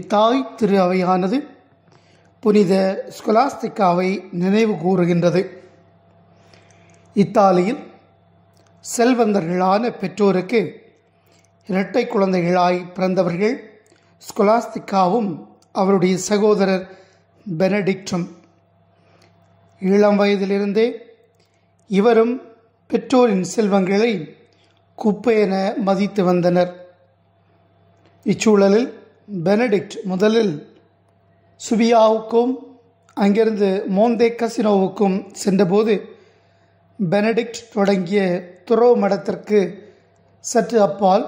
இத்தாய் திரு அவையானது புனித ஸ்கொலாஸ்திகாவை நினைவு கூறுகின்றது. இத்தாலியில் செல்வந்தர்களான பெற்றோருக்கு இரட்டை குழந்தைகளாய் பிறந்தவர்கள் ஸ்கொலாஸ்திகாவும் அவருடைய சகோதரர் பெனடிக்டும். இளம் வயதிலிருந்தே இவரும் பெற்றோரின் செல்வங்களை குப்பையென மதித்து வந்தனர். இச்சூழலில் பெனடிக்ட் முதலில் சுபியாவுக்கும் அங்கிருந்து மோந்தே கசினோவுக்கும் சென்றபோது பெனடிக்ட் தொடங்கிய துறோ மடத்திற்கு சற்று அப்பால்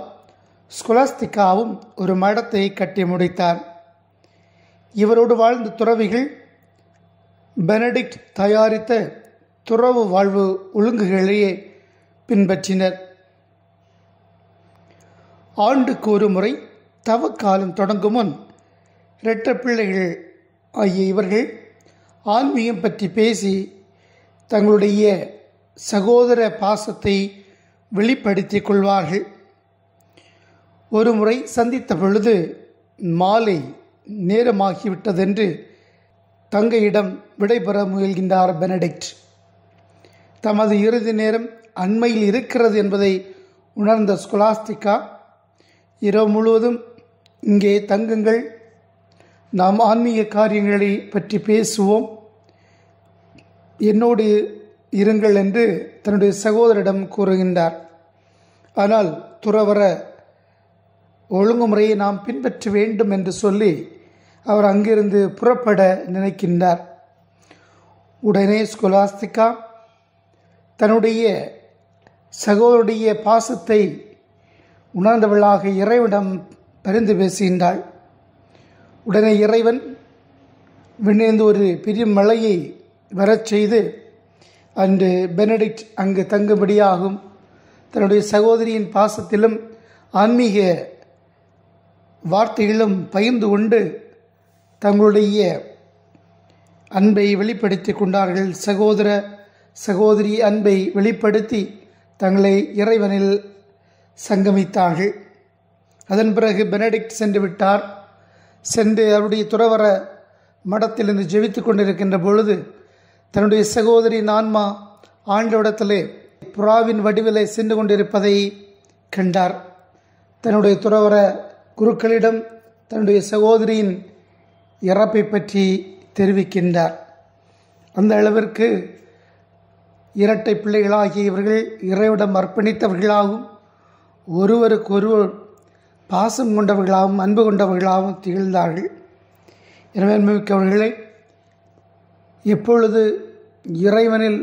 ஸ்கொலாஸ்திகாவும் ஒரு மடத்தை கட்டி முடித்தார். இவரோடு வாழ்ந்த துறவிகள் பெனடிக்ட் தயாரித்த துறவு வாழ்வு ஒழுங்குகளையே பின்பற்றினர். ஆண்டுக்கு ஒரு முறை தவக்காலம் தொடங்கும் முன் இரட்டை பிள்ளைகள் ஆகிய இவர்கள் ஆன்மீகம் பற்றி பேசி தங்களுடைய சகோதர பாசத்தை வெளிப்படுத்திக் கொள்வார்கள். ஒரு முறை சந்தித்த பொழுது மாலை நேரமாகிவிட்டதென்று தங்கையிடம் விடைபெற முயல்கின்றார் பெனடிக்ட். தமது இறுதி நேரம் அண்மையில் இருக்கிறது என்பதை உணர்ந்த ஸ்கொலாஸ்திகா, இரவு முழுவதும் இங்கே தங்குங்கள், நாம் ஆன்மீக காரியங்களை பற்றி பேசுவோம், என்னோடு இருங்கள் என்று தன்னுடைய சகோதரிடம் கூறுகின்றார். ஆனால் துறவர ஒழுங்குமுறையை நாம் பின்பற்ற வேண்டும் என்று சொல்லி அவர் அங்கிருந்து புறப்பட நினைக்கின்றார். உடனே ஸ்கொலாஸ்திகா தன்னுடைய சகோதரருடைய பாசத்தை உணர்ந்தவளாக இறைவனிடம் பரிந்து பேசுகின்றாள். உடனே இறைவன் விண்ணிலிருந்து ஒரு பெரிய மழையை வரச் செய்து அன்று பெனடிக்ட் அங்கு தங்கும்படியாகும். தன்னுடைய சகோதரியின் பாசத்திலும் ஆன்மீக வார்த்தைகளும் பகிர்ந்து கொண்டு தங்களுடைய அன்பை வெளிப்படுத்தி கொண்டார்கள். சகோதர சகோதரி அன்பை வெளிப்படுத்தி தங்களை இறைவனில் சங்கமித்தார்கள். அதன் பிறகு பெனடிக்ட் சென்று விட்டார். சென்று அவருடைய துறவர மடத்திலிருந்து ஜெபித்து கொண்டிருக்கின்ற பொழுது தன்னுடைய சகோதரியின் ஆன்மா ஆண்டவரிடத்திலே புறாவின் வடிவிலே சென்று கொண்டிருப்பதை கண்டார். தன்னுடைய துறவர குருக்களிடம் தன்னுடைய சகோதரியின் இறப்பை பற்றி தெரிவிக்கின்றார். அந்த அளவிற்கு இரட்டை பிள்ளைகளாகிய இவர்கள் இறைவிடம் அர்ப்பணித்தவர்களாகவும் ஒருவருக்கொருவர் பாசம் கொண்டவர்களாகவும் அன்பு கொண்டவர்களாகவும் திகழ்ந்தார்கள். எனவே மிக்கவர்களே, எப்பொழுது இறைவனில்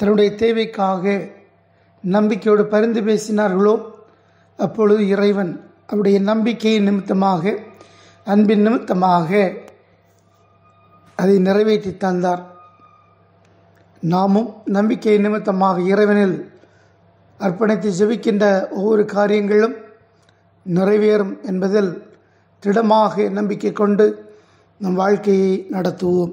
தன்னுடைய தேவைக்காக நம்பிக்கையோடு பரிந்து பேசினார்களோ அப்பொழுது இறைவன் அவருடைய நம்பிக்கையின் நிமித்தமாக அன்பின் நிமித்தமாக அதை நிறைவேற்றி தந்தார். நாமும் நம்பிக்கை நிமித்தமாக இறைவனில் அர்ப்பணித்து ஜெபிக்கின்ற ஒவ்வொரு காரியங்களும் நிறைவேறும் என்பதில் திடமாக நம்பிக்கை கொண்டு நம் வாழ்க்கையை நடத்துவோம்.